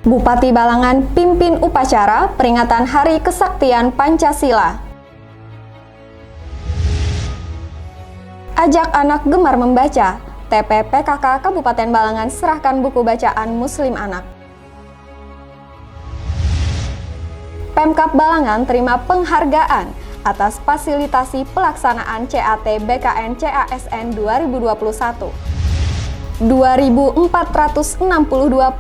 Bupati Balangan pimpin upacara peringatan Hari Kesaktian Pancasila. Ajak anak gemar membaca, TPPKK Kabupaten Balangan serahkan buku bacaan Muslim anak. Pemkab Balangan terima penghargaan atas fasilitasi pelaksanaan CAT BKN CASN 2021. 2.462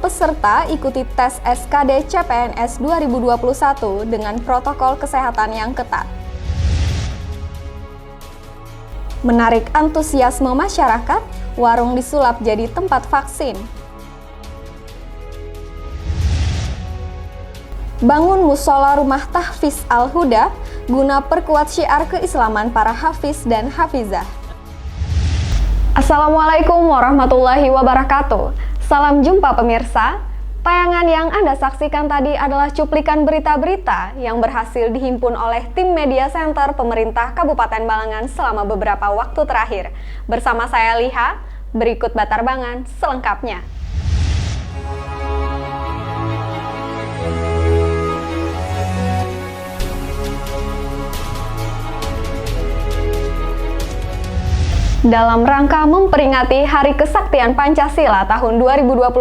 peserta ikuti tes SKD CPNS 2021 dengan protokol kesehatan yang ketat. Menarik antusiasme masyarakat, warung disulap jadi tempat vaksin. Bangun musola rumah tahfiz Al-Huda guna perkuat syiar keislaman para hafiz dan hafizah. Assalamualaikum warahmatullahi wabarakatuh. Salam jumpa pemirsa. Tayangan yang Anda saksikan tadi adalah cuplikan berita-berita yang berhasil dihimpun oleh tim Media Center Pemerintah Kabupaten Balangan selama beberapa waktu terakhir. Bersama saya Liha, berikut Batarbangan selengkapnya. Dalam rangka memperingati Hari Kesaktian Pancasila tahun 2021,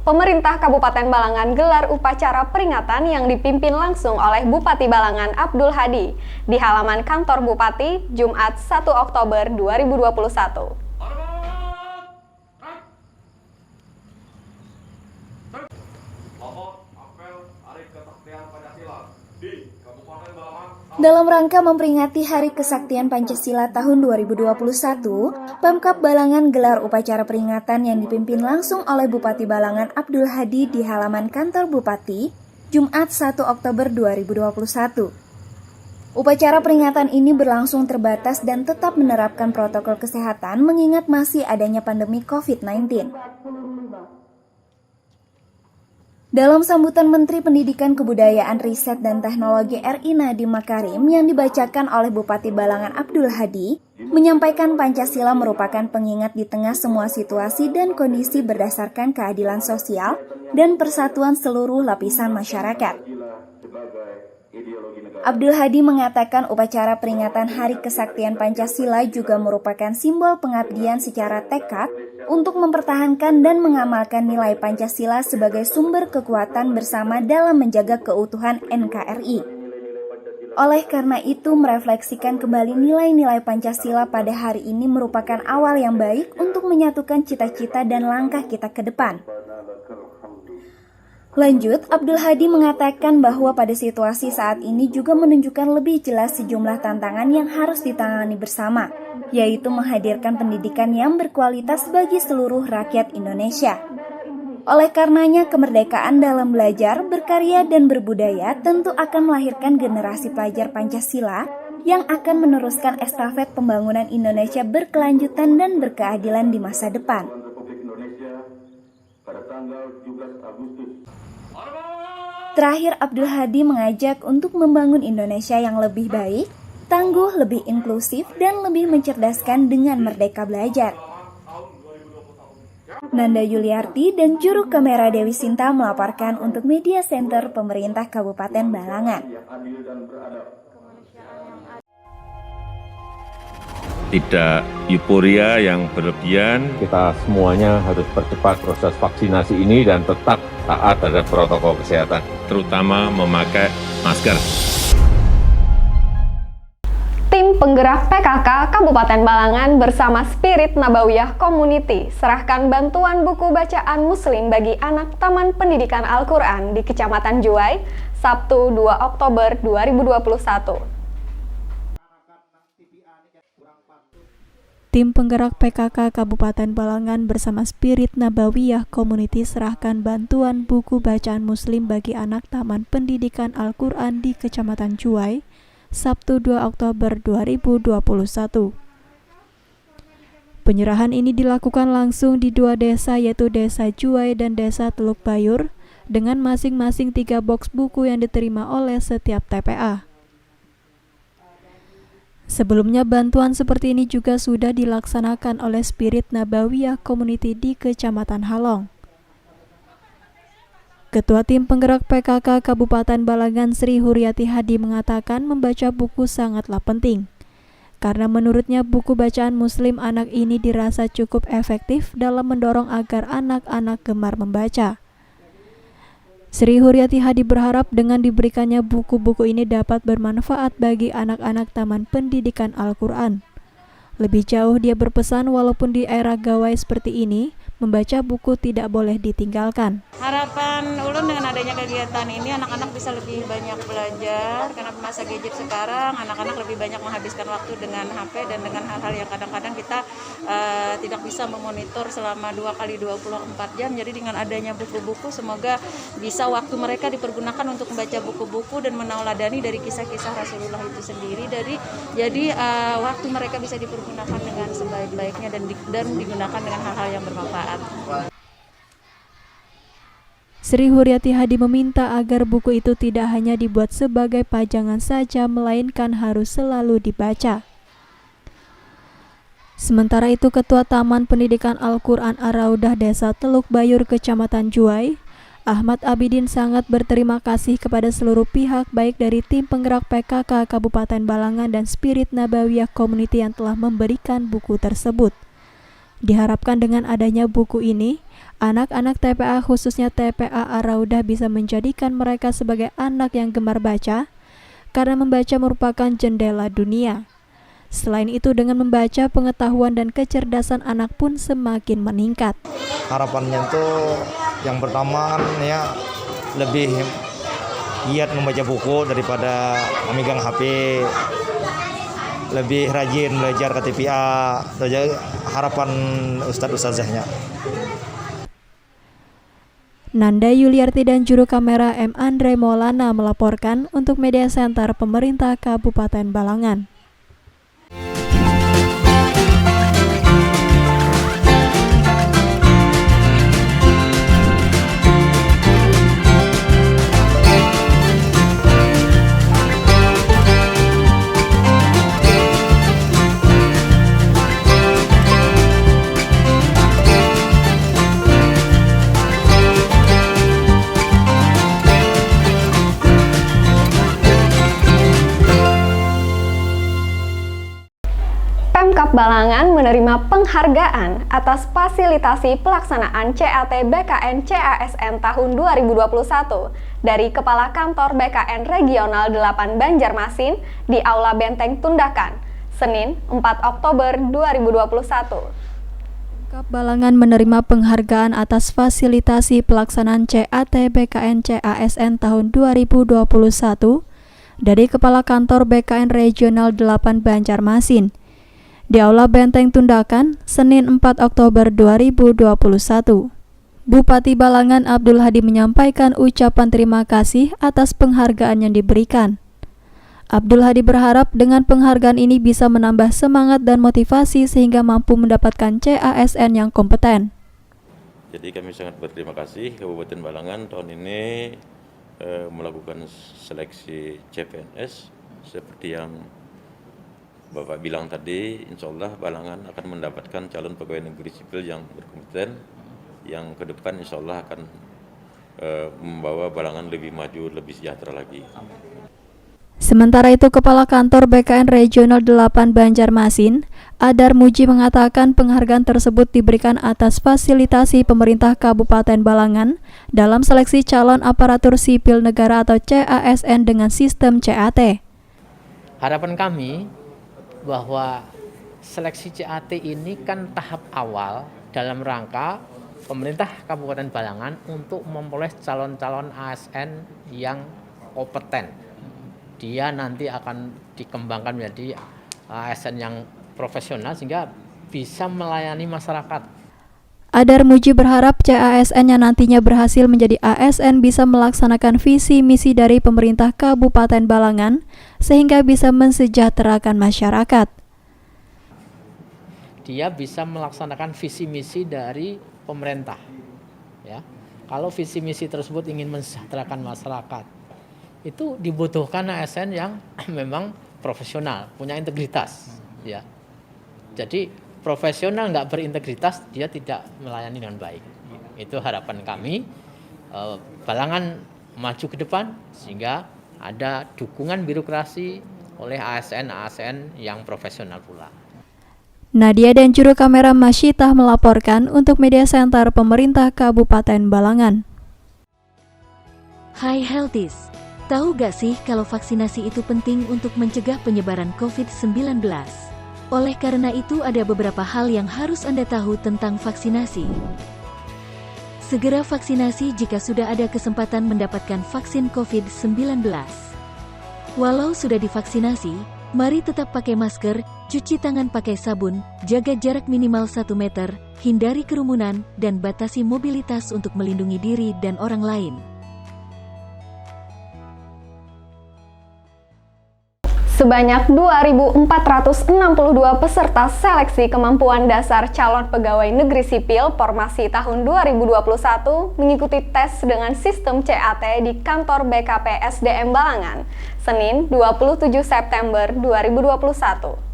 pemerintah Kabupaten Balangan gelar upacara peringatan yang dipimpin langsung oleh Bupati Balangan Abdul Hadi di halaman kantor Bupati Jumat 1 Oktober 2021. Dalam rangka memperingati Hari Kesaktian Pancasila tahun 2021, Pemkab Balangan gelar upacara peringatan yang dipimpin langsung oleh Bupati Balangan Abdul Hadi di halaman kantor Bupati, Jumat 1 Oktober 2021. Upacara peringatan ini berlangsung terbatas dan tetap menerapkan protokol kesehatan mengingat masih adanya pandemi COVID-19. Dalam sambutan Menteri Pendidikan Kebudayaan Riset dan Teknologi RI Nadiem Makarim yang dibacakan oleh Bupati Balangan Abdul Hadi, menyampaikan Pancasila merupakan pengingat di tengah semua situasi dan kondisi berdasarkan keadilan sosial dan persatuan seluruh lapisan masyarakat. Abdul Hadi mengatakan upacara peringatan Hari Kesaktian Pancasila juga merupakan simbol pengabdian secara tekad untuk mempertahankan dan mengamalkan nilai Pancasila sebagai sumber kekuatan bersama dalam menjaga keutuhan NKRI. Oleh karena itu, merefleksikan kembali nilai-nilai Pancasila pada hari ini merupakan awal yang baik untuk menyatukan cita-cita dan langkah kita ke depan. Lanjut, Abdul Hadi mengatakan bahwa pada situasi saat ini juga menunjukkan lebih jelas sejumlah tantangan yang harus ditangani bersama, yaitu menghadirkan pendidikan yang berkualitas bagi seluruh rakyat Indonesia. Oleh karenanya, kemerdekaan dalam belajar, berkarya, dan berbudaya tentu akan melahirkan generasi pelajar Pancasila yang akan meneruskan estafet pembangunan Indonesia berkelanjutan dan berkeadilan di masa depan. Terakhir, Abdul Hadi mengajak untuk membangun Indonesia yang lebih baik, tangguh, lebih inklusif, dan lebih mencerdaskan dengan merdeka belajar. Nanda Yuliarti dan juru kamera Dewi Sinta melaporkan untuk Media Center Pemerintah Kabupaten Balangan. Tidak euforia yang berlebihan. Kita semuanya harus percepat proses vaksinasi ini dan tetap taat terhadap protokol kesehatan. Terutama memakai masker. Tim penggerak PKK Kabupaten Balangan bersama Spirit Nabawiyah Community serahkan bantuan buku bacaan Muslim bagi anak Taman Pendidikan Al-Quran di Kecamatan Juwai, Sabtu 2 Oktober 2021. Tim penggerak PKK Kabupaten Balangan bersama Spirit Nabawiyah Community serahkan bantuan buku bacaan Muslim bagi anak Taman Pendidikan Al-Quran di Kecamatan Juwai, Sabtu 2 Oktober 2021. Penyerahan ini dilakukan langsung di dua desa yaitu Desa Juwai dan Desa Teluk Bayur dengan masing-masing 3 box buku yang diterima oleh setiap TPA. Sebelumnya bantuan seperti ini juga sudah dilaksanakan oleh Spirit Nabawiyah Community di Kecamatan Halong. Ketua Tim Penggerak PKK Kabupaten Balangan Sri Huryati Hadi mengatakan membaca buku sangatlah penting. Karena menurutnya buku bacaan Muslim anak ini dirasa cukup efektif dalam mendorong agar anak-anak gemar membaca. Sri Huryati Hadi berharap dengan diberikannya buku-buku ini dapat bermanfaat bagi anak-anak Taman Pendidikan Al-Quran. Lebih jauh dia berpesan walaupun di era gawai seperti ini, membaca buku tidak boleh ditinggalkan. Harapan ulun dengan adanya kegiatan ini anak-anak bisa lebih banyak belajar karena masa gadget sekarang anak-anak lebih banyak menghabiskan waktu dengan HP dan dengan hal-hal yang kadang-kadang kita tidak bisa memonitor selama 2 kali 24 jam. Jadi dengan adanya buku-buku semoga bisa waktu mereka dipergunakan untuk membaca buku-buku dan menauladani dari kisah-kisah Rasulullah itu sendiri. Jadi waktu mereka bisa dipergunakan dengan sebaik-baiknya dan digunakan dengan hal-hal yang bermanfaat. Sri Huryati Hadi meminta agar buku itu tidak hanya dibuat sebagai pajangan saja, melainkan harus selalu dibaca. Sementara itu, Ketua Taman Pendidikan Al-Quran Ar-Raudah Desa Teluk Bayur, Kecamatan Juwai, Ahmad Abidin sangat berterima kasih kepada seluruh pihak baik dari tim penggerak PKK Kabupaten Balangan dan Spirit Nabawiyah Community yang telah memberikan buku tersebut. Diharapkan dengan adanya buku ini, anak-anak TPA khususnya TPA Ar-Raudah bisa menjadikan mereka sebagai anak yang gemar baca, karena membaca merupakan jendela dunia. Selain itu, dengan membaca, pengetahuan dan kecerdasan anak pun semakin meningkat. Harapannya tuh yang pertama kan ya lebih giat membaca buku daripada memegang HP, lebih rajin belajar ke TPA. Itu harapan ustadz-ustazahnya. Nanda Yuliarti dan juru kamera M. Andre Maulana melaporkan untuk Media Center Pemerintah Kabupaten Balangan. Pemkab Balangan menerima penghargaan atas fasilitasi pelaksanaan CAT BKN CASN tahun 2021 dari Kepala Kantor BKN Regional 8 Banjarmasin di Aula Benteng Tundakan, Senin 4 Oktober 2021. Pemkab Balangan menerima penghargaan atas fasilitasi pelaksanaan CAT BKN CASN tahun 2021 dari Kepala Kantor BKN Regional 8 Banjarmasin di Aula Benteng Tundakan, Senin 4 Oktober 2021. Bupati Balangan Abdul Hadi menyampaikan ucapan terima kasih atas penghargaan yang diberikan. Abdul Hadi berharap dengan penghargaan ini bisa menambah semangat dan motivasi sehingga mampu mendapatkan CASN yang kompeten. Jadi kami sangat berterima kasih Kabupaten Balangan tahun ini melakukan seleksi CPNS seperti yang Bapak bilang tadi, insya Allah Balangan akan mendapatkan calon pegawai negeri sipil yang berkompeten, yang ke depan insya Allah akan membawa Balangan lebih maju, lebih sejahtera lagi. Sementara itu, Kepala Kantor BKN Regional 8 Banjarmasin, Adar Muji mengatakan penghargaan tersebut diberikan atas fasilitasi pemerintah Kabupaten Balangan dalam seleksi calon aparatur sipil negara atau CASN dengan sistem CAT. Harapan kami bahwa seleksi CAT ini kan tahap awal dalam rangka pemerintah Kabupaten Balangan untuk memperoleh calon-calon ASN yang kompeten. Dia nanti akan dikembangkan menjadi ASN yang profesional sehingga bisa melayani masyarakat. Adar Muji berharap CASN yang nantinya berhasil menjadi ASN bisa melaksanakan visi misi dari pemerintah Kabupaten Balangan sehingga bisa mensejahterakan masyarakat. Dia bisa melaksanakan visi misi dari pemerintah. Ya. Kalau visi misi tersebut ingin mensejahterakan masyarakat, itu dibutuhkan ASN yang memang profesional, punya integritas. Ya. Jadi profesional nggak berintegritas, dia tidak melayani dengan baik. Itu harapan kami. Balangan maju ke depan sehingga ada dukungan birokrasi oleh ASN yang profesional pula. Nadia dan juru kamera Masyitah melaporkan untuk Media Center Pemerintah Kabupaten Balangan. Hai Healthies, tahu gak sih kalau vaksinasi itu penting untuk mencegah penyebaran COVID-19? Oleh karena itu ada beberapa hal yang harus Anda tahu tentang vaksinasi. Segera vaksinasi jika sudah ada kesempatan mendapatkan vaksin COVID-19. Walau sudah divaksinasi, mari tetap pakai masker, cuci tangan pakai sabun, jaga jarak minimal 1 meter, hindari kerumunan, dan batasi mobilitas untuk melindungi diri dan orang lain. Sebanyak 2.462 peserta seleksi kemampuan dasar calon pegawai negeri sipil Formasi tahun 2021 mengikuti tes dengan sistem CAT di kantor BKP SDM Balangan, Senin 27 September 2021.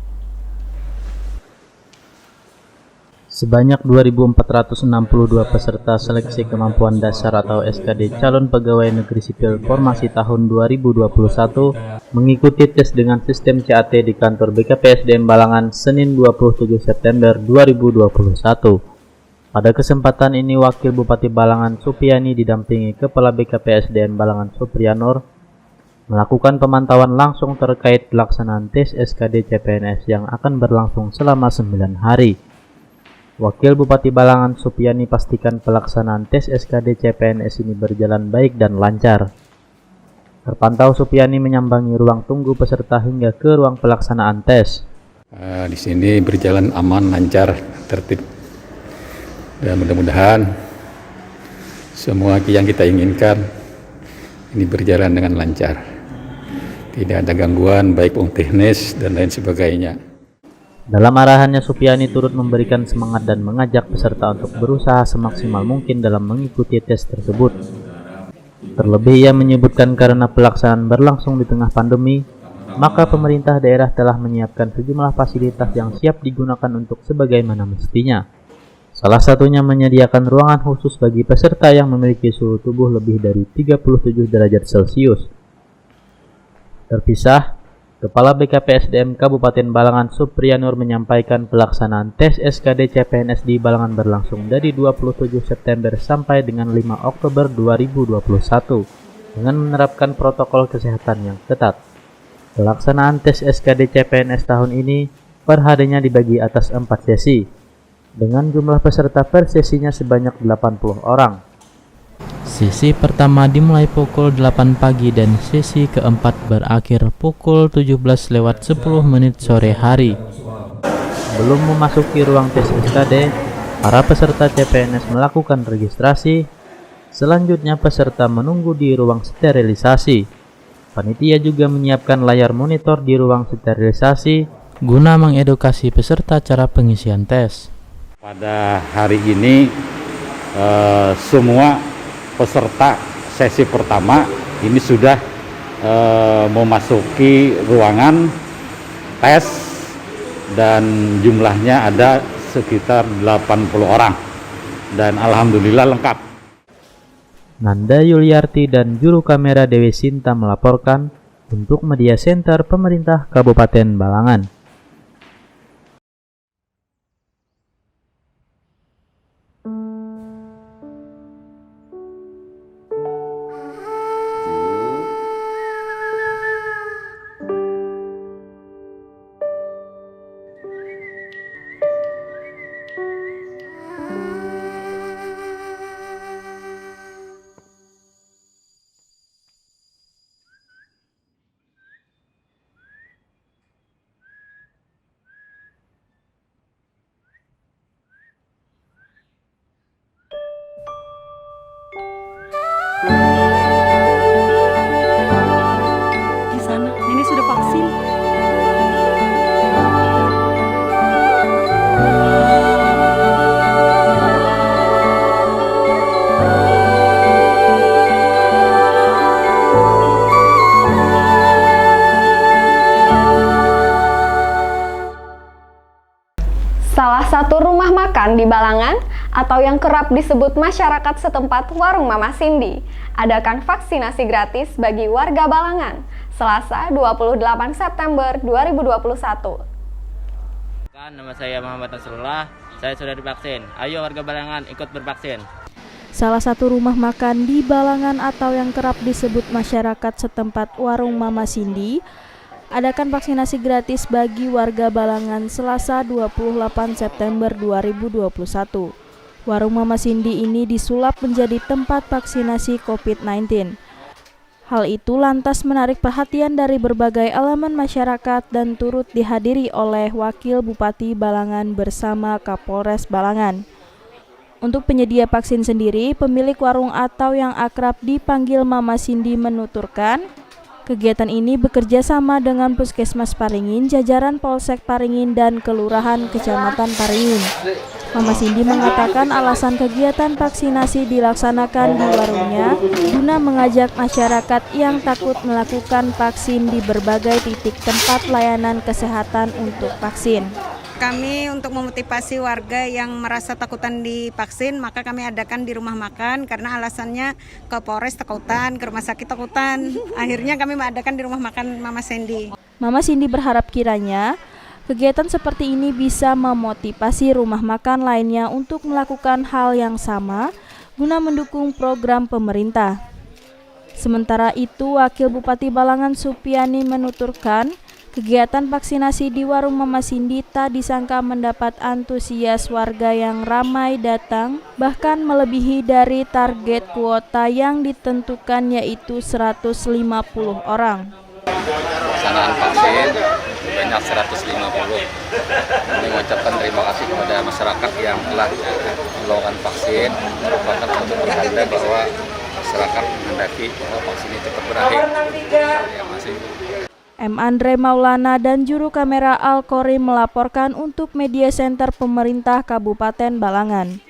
Sebanyak 2.462 peserta seleksi kemampuan dasar atau SKD calon pegawai negeri sipil Formasi tahun 2021 mengikuti tes dengan sistem CAT di kantor BKP SDM Balangan Senin 27 September 2021. Pada kesempatan ini Wakil Bupati Balangan Supiani didampingi Kepala BKP SDM Balangan Supriyanur melakukan pemantauan langsung terkait pelaksanaan tes SKD CPNS yang akan berlangsung selama 9 hari. Wakil Bupati Balangan Supiani pastikan pelaksanaan tes SKD CPNS ini berjalan baik dan lancar. Terpantau Supiani menyambangi ruang tunggu peserta hingga ke ruang pelaksanaan tes. Di sini berjalan aman, lancar, tertib, dan mudah-mudahan semua yang kita inginkan ini berjalan dengan lancar. Tidak ada gangguan baik teknis dan lain sebagainya. Dalam arahannya, Supiani turut memberikan semangat dan mengajak peserta untuk berusaha semaksimal mungkin dalam mengikuti tes tersebut. Terlebih ia menyebutkan karena pelaksanaan berlangsung di tengah pandemi, maka pemerintah daerah telah menyiapkan sejumlah fasilitas yang siap digunakan untuk sebagaimana mestinya. Salah satunya menyediakan ruangan khusus bagi peserta yang memiliki suhu tubuh lebih dari 37 derajat Celcius. Terpisah, Kepala BKP SDM Kabupaten Balangan Supriyanur menyampaikan pelaksanaan tes SKD CPNS di Balangan berlangsung dari 27 September sampai dengan 5 Oktober 2021 dengan menerapkan protokol kesehatan yang ketat. Pelaksanaan tes SKD CPNS tahun ini perharinya dibagi atas 4 sesi dengan jumlah peserta per sesinya sebanyak 80 orang. Sesi pertama dimulai pukul 8 pagi dan sesi keempat berakhir pukul 17:10 sore hari. Belum memasuki ruang tes SKD, para peserta CPNS melakukan registrasi. Selanjutnya peserta menunggu di ruang sterilisasi. Panitia juga menyiapkan layar monitor di ruang sterilisasi guna mengedukasi peserta cara pengisian tes. Pada hari ini semua peserta sesi pertama ini sudah memasuki ruangan tes dan jumlahnya ada sekitar 80 orang dan alhamdulillah lengkap. Nanda Yuliarti dan juru kamera Dewi Sinta melaporkan untuk Media Center Pemerintah Kabupaten Balangan. Di sana, Nenek sudah vaksin. Salah satu rumah makan di Balangan atau yang kerap disebut masyarakat setempat Warung Mama Cindy, adakan vaksinasi gratis bagi warga Balangan, Selasa 28 September 2021. Nama saya Muhammad Nasrullah, saya sudah divaksin. Ayo warga Balangan ikut bervaksin. Salah satu rumah makan di Balangan atau yang kerap disebut masyarakat setempat Warung Mama Cindy adakan vaksinasi gratis bagi warga Balangan Selasa 28 September 2021. Warung Mama Cindy ini disulap menjadi tempat vaksinasi COVID-19. Hal itu lantas menarik perhatian dari berbagai elemen masyarakat dan turut dihadiri oleh Wakil Bupati Balangan bersama Kapolres Balangan. Untuk penyedia vaksin sendiri, pemilik warung atau yang akrab dipanggil Mama Cindy menuturkan, kegiatan ini bekerja sama dengan Puskesmas Paringin, jajaran Polsek Paringin dan Kelurahan Kecamatan Paringin. Mama Cindy mengatakan alasan kegiatan vaksinasi dilaksanakan di warungnya guna mengajak masyarakat yang takut melakukan vaksin di berbagai titik tempat layanan kesehatan untuk vaksin. Kami untuk memotivasi warga yang merasa takutan divaksin, maka kami adakan di rumah makan karena alasannya ke Polres takutan, ke rumah sakit takutan. Akhirnya kami mengadakan di rumah makan Mama Cindy. Mama Cindy berharap kiranya kegiatan seperti ini bisa memotivasi rumah makan lainnya untuk melakukan hal yang sama guna mendukung program pemerintah. Sementara itu, Wakil Bupati Balangan Supiani menuturkan, kegiatan vaksinasi di Warung Mama Cindy tak disangka mendapat antusias warga yang ramai datang, bahkan melebihi dari target kuota yang ditentukan yaitu 150 orang. Pelaksanaan vaksin banyak 150. Kami mengucapkan terima kasih kepada masyarakat yang telah melakukan vaksin, merupakan satu pertanda bahwa masyarakat menghendaki bahwa vaksin ini cepat berakhir. Terima kasih. M. Andre Maulana dan juru kamera Al-Korim melaporkan untuk Media Center Pemerintah Kabupaten Balangan.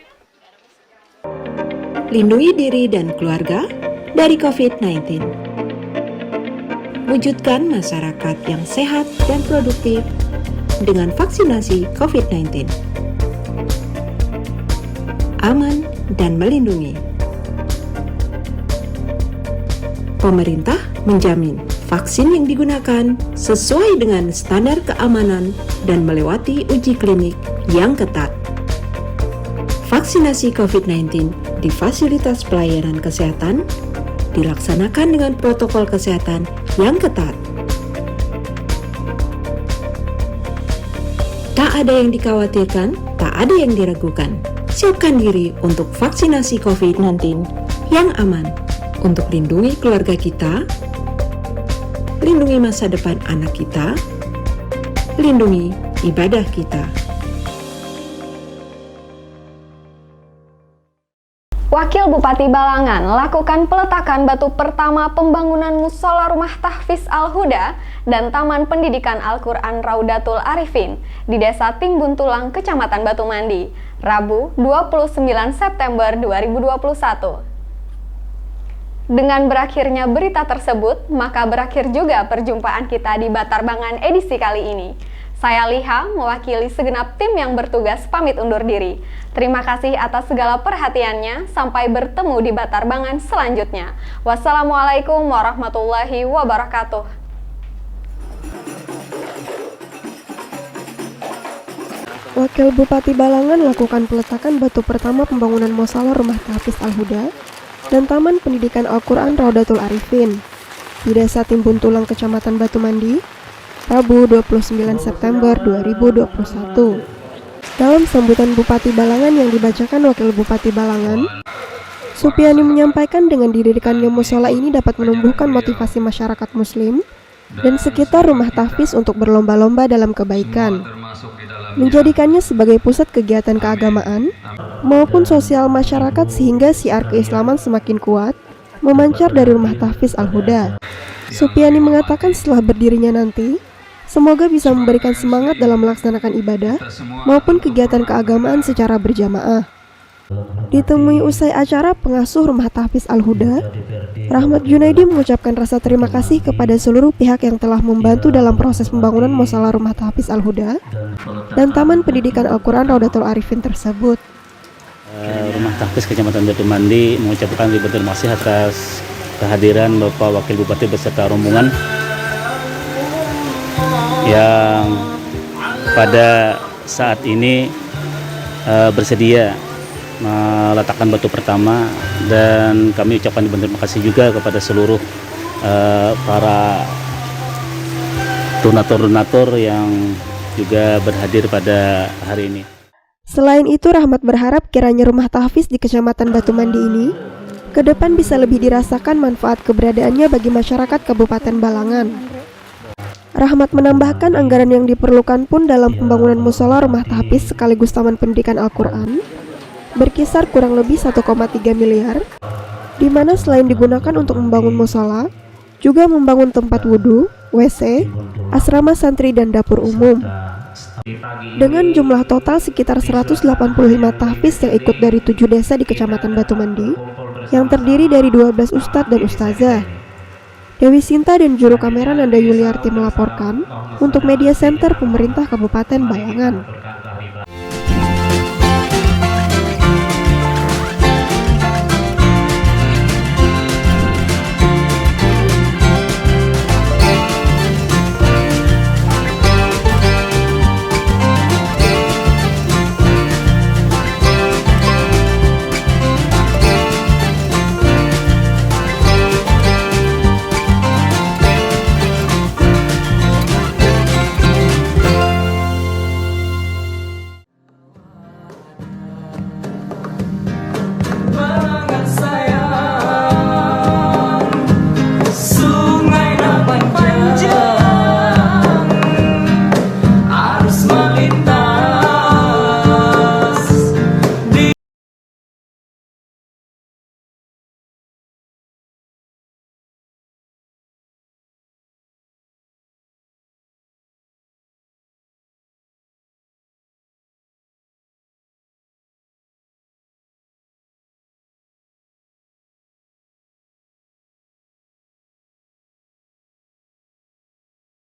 Lindungi diri dan keluarga dari COVID-19. Wujudkan masyarakat yang sehat dan produktif dengan vaksinasi COVID-19. Aman dan melindungi. Pemerintah menjamin vaksin yang digunakan sesuai dengan standar keamanan dan melewati uji klinik yang ketat. Vaksinasi COVID-19 di fasilitas pelayanan kesehatan dilaksanakan dengan protokol kesehatan yang ketat. Tak ada yang dikhawatirkan, tak ada yang diragukan. Siapkan diri untuk vaksinasi COVID-19 yang aman untuk lindungi keluarga kita, lindungi masa depan anak kita, lindungi ibadah kita. Wakil Bupati Balangan lakukan peletakan batu pertama pembangunan Musola Rumah Tahfiz Al-Huda dan Taman Pendidikan Al-Quran Raudatul Arifin di Desa Timbun Tulang, Kecamatan Batu Mandi, Rabu 29 September 2021. Dengan berakhirnya berita tersebut, maka berakhir juga perjumpaan kita di Batarbangan edisi kali ini. Saya Liha, mewakili segenap tim yang bertugas pamit undur diri. Terima kasih atas segala perhatiannya, sampai bertemu di Batarbangan selanjutnya. Wassalamualaikum warahmatullahi wabarakatuh. Wakil Bupati Balangan lakukan peletakan batu pertama pembangunan Musola Rumah Tahfiz Al-Huda dan Taman Pendidikan Al-Quran Raudatul Arifin di Desa Timbun Tulang, Kecamatan Batu Mandi, Rabu 29 September 2021. Dalam sambutan Bupati Balangan yang dibacakan Wakil Bupati Balangan, Supiani menyampaikan dengan didirikannya musola ini dapat menumbuhkan motivasi masyarakat muslim dan sekitar rumah tahfiz untuk berlomba-lomba dalam kebaikan, menjadikannya sebagai pusat kegiatan keagamaan maupun sosial masyarakat sehingga siar keislaman semakin kuat memancar dari rumah tahfiz Al-Huda. Supiani mengatakan setelah berdirinya nanti, semoga bisa memberikan semangat dalam melaksanakan ibadah maupun kegiatan keagamaan secara berjamaah. Ditemui usai acara pengasuh Rumah Tahfiz Al-Huda, Rahmat Junaidi mengucapkan rasa terima kasih kepada seluruh pihak yang telah membantu dalam proses pembangunan musola Rumah Tahfiz Al-Huda dan Taman Pendidikan Al-Quran Raudatul Arifin tersebut. Rumah Tahfiz Kecamatan Batu Mandi mengucapkan ribuan terima kasih atas kehadiran Bapak Wakil Bupati beserta rombongan yang pada saat ini bersedia meletakkan batu pertama, dan kami ucapkan terima kasih juga kepada seluruh para donatur-donatur yang juga berhadir pada hari ini. Selain itu, Rahmat berharap kiranya rumah tahfiz di Kecamatan Batu Mandi ini ke depan bisa lebih dirasakan manfaat keberadaannya bagi masyarakat Kabupaten Balangan. Rahmat menambahkan anggaran yang diperlukan pun dalam pembangunan musola rumah tahfiz sekaligus taman pendidikan Al-Quran berkisar kurang lebih 1,3 miliar, di mana selain digunakan untuk membangun musola, juga membangun tempat wudhu, WC, asrama santri dan dapur umum. Dengan jumlah total sekitar 185 tahfiz yang ikut dari 7 desa di Kecamatan Batu Mandi, yang terdiri dari 12 ustadz dan ustazah. Dewi Sinta dan juru kamera Nanda Yuliarti melaporkan untuk Media Center Pemerintah Kabupaten Balangan.